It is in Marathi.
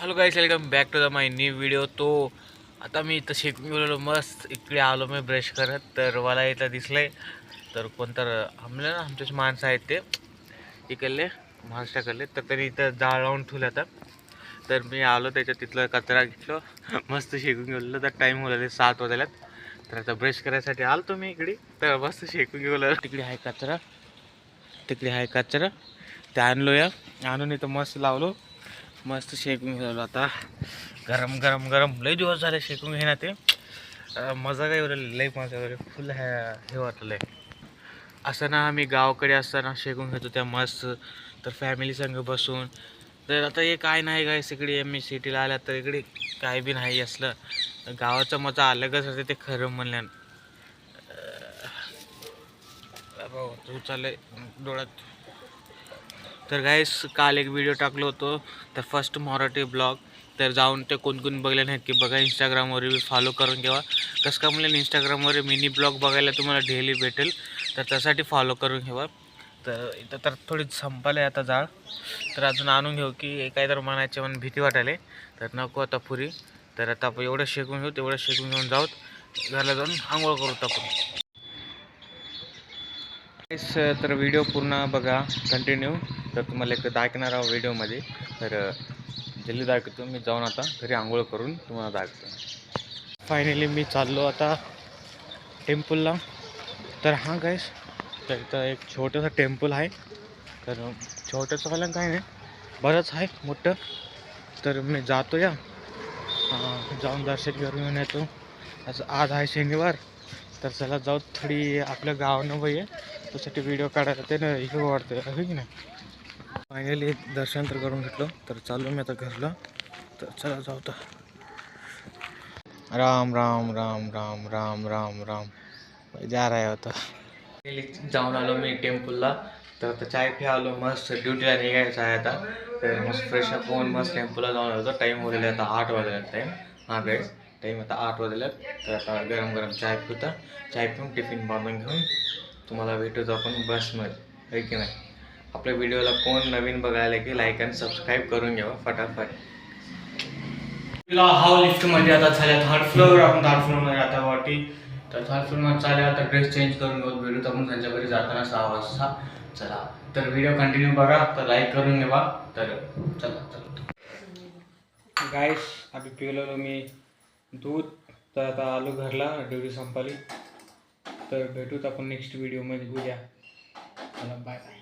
Hello guys, welcome back to the my new video. तो आता मी इथं शेकून गेलेलो, मस्त इकडे आलो मी ब्रश करत. तर मला इथं दिसलंय तर कोणतर आमलं ना, आमचेच माणसं आहेत ते इकडले महाराष्ट्राकडले. तर त्यांनी इथं जाळ लावून ठेवलं आता. तर मी आलो त्याच्यात, तिथलं कचरा घेतलो, मस्त शेकून गेलो. तर टाईम होईल 7 वाजल्यात. तर आता ब्रश करायसाठी आलो तुम्ही इकडे. तर मस्त शेकून गेलो. तिकडे आहे कचरा, तिकडे आहे कचरा, ते आणलो या आणून इथं मस्त लावलो, मस्त शेकून गेलो. आता गरम गरम गरम लई दिवस झाले शेकून घेणं ते. मजा काय एवढं, लई मजा वगैरे फुल हे वाटलं असं ना. आम्ही गावाकडे असताना शेकून घेतो त्या मस्त, तर फॅमिली संग बसून. तर आता हे काय नाही काय, इकडे मी सिटीला आल्या तर इकडे काय बी नाही असलं. गावाचा मजा अलगच असते ते, खरं म्हणल्यान. तू चाललंय डोळ्यात. तर गाईस, काल एक व्हिडिओ टाकलो होतो, तर फर्स्ट मराठी ब्लॉग. तर जाऊन ते कोण कोण बघले नाहीत की बघा, इंस्टाग्रामवर फॉलो करून घ्यावा. कसं का म्हणलं, इंस्टाग्रामवर मिनी ब्लॉग बघायला तुम्हाला डेली भेटेल, तर त्यासाठी फॉलो करून घ्यावा. तर इथं तर थोडी संपाले आता जाळ, तर अजून आणून घेऊ की काय तर म्हणायचे म्हणून भीती वाटायले. तर नको आता पुरी. तर आता आपण एवढं शेकून घेऊ, तेवढं शेकून घेऊन जाऊत घरला जाऊन आंघोळ करू टाकून. तर व्हिडिओ पूर्ण बघा, कंटिन्यू. तर तुम्हाला एक दाखवणार आहोत व्हिडिओमध्ये. तर जल्दी दाखवतो मी, जाऊन आता घरी आंघोळ करून तुम्हाला दाखवतो. फायनली मी चाललो आता टेम्पलला. तर हां गाईस, तर इथं एक छोटंसं टेम्पल आहे. तर छोटंसं व्हायला काय नाही, बरंच आहे मोठं. तर मी जातो या, जाऊन दर्शन करून येतो. असं आज आहे शनिवार, तर चला जाऊ. थोडी आपल्या गावानं वय आहे, त्यासाठी व्हिडिओ काढायला ते ना हे वाटतं आहे की नाही. फायनली दर्शन तर करून घेतलं, तर चालू मी आता घरला. तर चला जाऊ. तर राम राम राम राम राम राम राम जा रहा होता. जाऊन आलो मी टेम्पलला. तर आता चाय पे आलो, मस्त ड्युटीला निघायचं आहे आता. तर मस्त फ्रेश अप होऊन मस्त टेम्पलला जाऊन आलो. टाईम होलेला आता 8 वाजले टाईम. हां गाईस, टाईम आता 8 वाजले. तर आता गरम गरम चाय पिता, चाय पिऊन टिफिन बांधून घेऊन तुम्हाला भेटूच आपण बसमध्ये, आहे की नाही. आपल्या व्हिडिओला कोण नवीन बघायला की लाईक आणि सबस्क्राईब करून घ्यावा फटाफट. हाव लिफ्टमध्ये आता झाल्या 3rd फ्लोअर, आपण 3rd फ्लोअरमध्ये आता वाटी. तर 3rd फ्लोअरमध्ये चालेल. आता ड्रेस चेंज करून घेऊ, भेटू आपण त्यांच्या घरी जाताना 6 वाजता. चला, तर व्हिडिओ कंटिन्यू बघा, तर लाईक करून घेवा. तर चला चला गाईस, आधी पिलेलो मी दूध. तर आता आलो घरला, ड्युटी संपली. तर भेटूत आपण नेक्स्ट व्हिडिओमध्ये उद्या. चला बाय बाय.